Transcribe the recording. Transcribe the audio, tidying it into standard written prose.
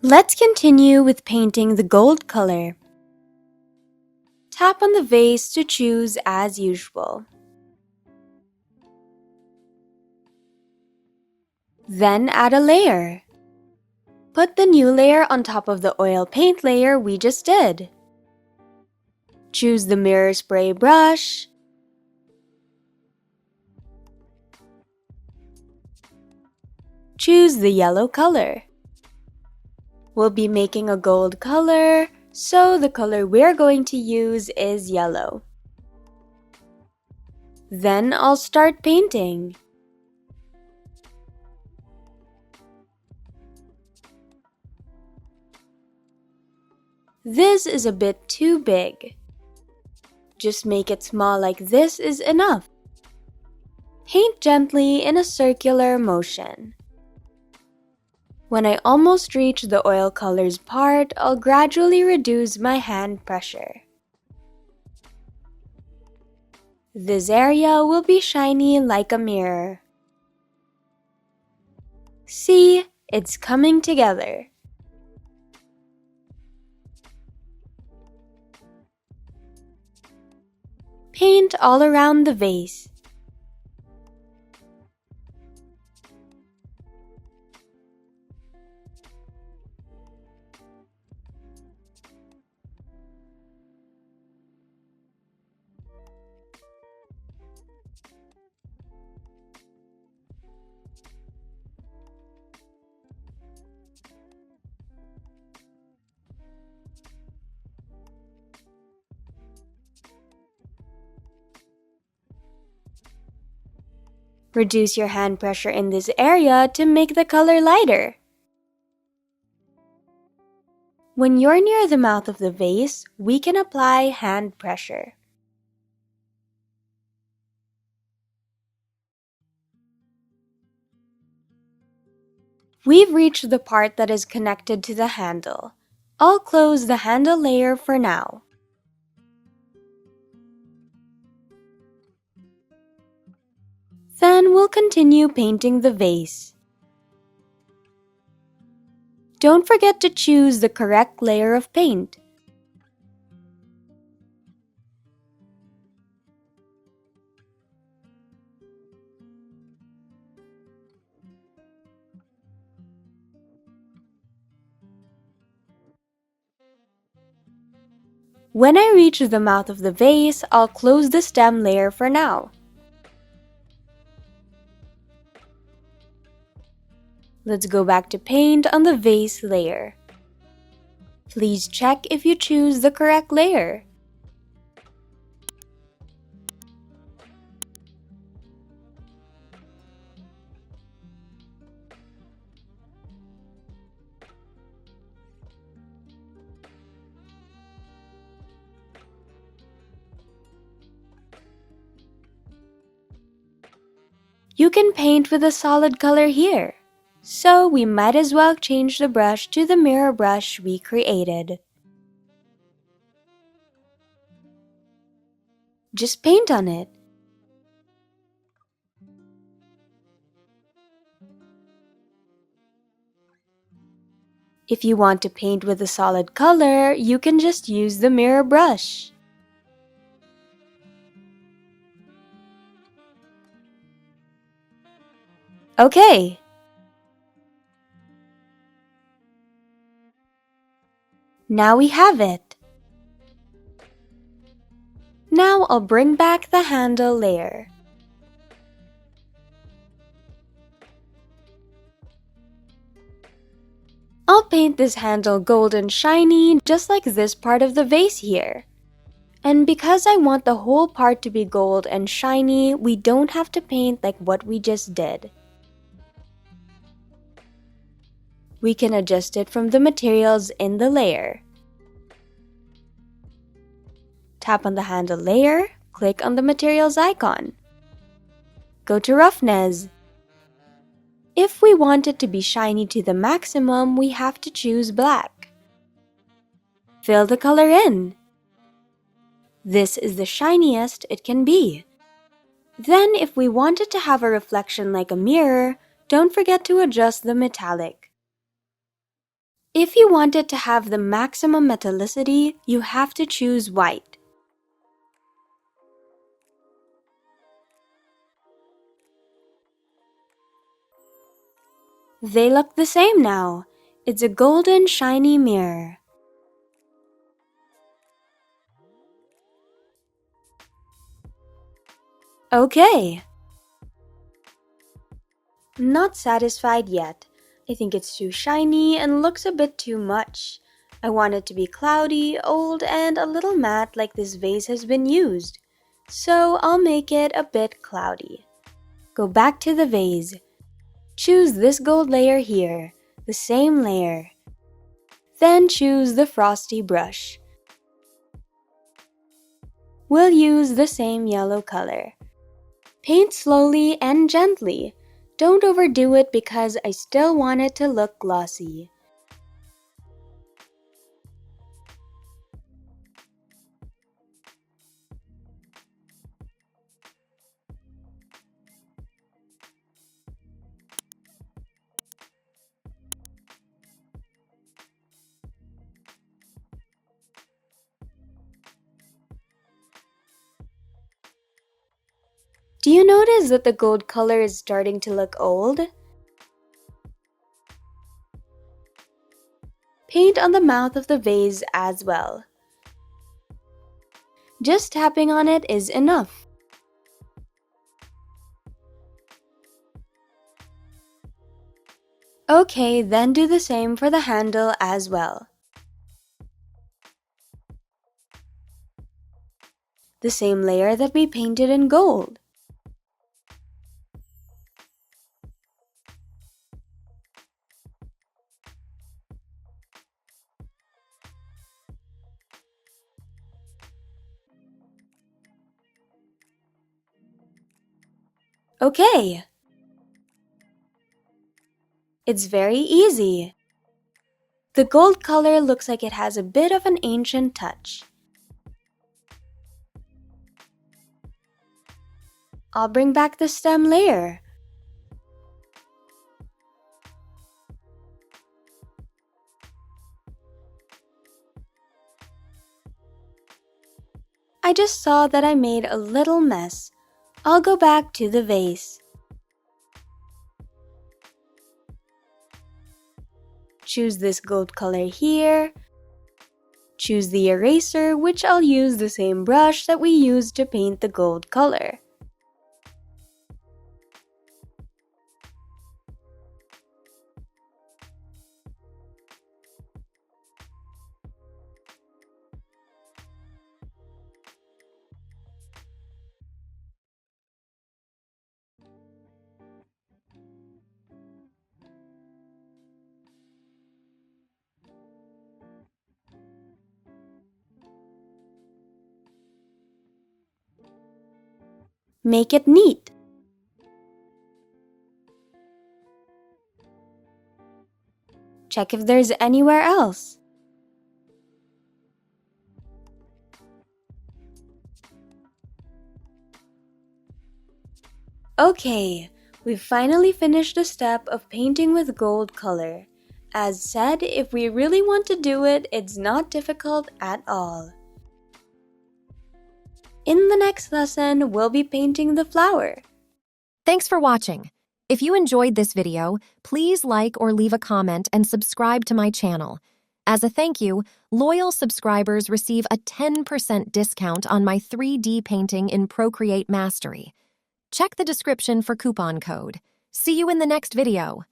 Let's continue with painting the gold color. Tap on the vase to choose as usual. Then add a layer. Put the new layer on top of the oil paint layer we just did. Choose the mirror spray brush. Choose the yellow color. We'll be making a gold color, so the color we're going to use is yellow. Then I'll start painting. This is a bit too big. Just make it small like this is enough. Paint gently in a circular motion. When I almost reach the oil colors part, I'll gradually reduce my hand pressure. This area will be shiny like a mirror. See, it's coming together. Paint all around the vase. Reduce your hand pressure in this area to make the color lighter. When you're near the mouth of the vase, we can apply hand pressure. We've reached the part that is connected to the handle. I'll close the handle layer for now. Then we'll continue painting the vase. Don't forget to choose the correct layer of paint. When I reach the mouth of the vase, I'll close the stem layer for now. Let's go back to paint on the vase layer. Please check if you choose the correct layer. You can paint with a solid color here, so we might as well change the brush to the mirror brush we created. Just paint on it. If you want to paint with a solid color, you can just use the mirror brush. Okay. Now we have it. Now I'll bring back the handle layer. I'll paint this handle golden shiny just like this part of the vase here. And because I want the whole part to be gold and shiny, we don't have to paint like what we just did. We can adjust it from the materials in the layer. Tap on the handle layer, click on the materials icon. Go to roughness. If we want it to be shiny to the maximum, we have to choose black. Fill the color in. This is the shiniest it can be. Then if we want it to have a reflection like a mirror, don't forget to adjust the metallic. If you want it to have the maximum metallicity, you have to choose white. They look the same now. It's a golden shiny mirror. Okay. Not satisfied yet. I think it's too shiny and looks a bit too much. I want it to be cloudy, old, and a little matte like this vase has been used. So I'll make it a bit cloudy. Go back to the vase. Choose this gold layer here, the same layer. Then choose the frosty brush. We'll use the same yellow color. Paint slowly and gently. Don't overdo it because I still want it to look glossy. Do you notice that the gold color is starting to look old? Paint on the mouth of the vase as well. Just tapping on it is enough. Okay, then do the same for the handle as well. The same layer that we painted in gold. Okay. It's very easy. The gold color looks like it has a bit of an ancient touch. I'll bring back the stem layer. I just saw that I made a little mess. I'll go back to the vase. Choose this gold color here. Choose the eraser, which I'll use the same brush that we used to paint the gold color. Make it neat. Check if there's anywhere else. Okay, we've finally finished the step of painting with gold color. As said, if we really want to do it, it's not difficult at all. In the next lesson, we'll be painting the flower. Thanks for watching. If you enjoyed this video, please like or leave a comment and subscribe to my channel. As a thank you, loyal subscribers receive a 10% discount on my 3D painting in Procreate Mastery. Check the description for coupon code. See you in the next video.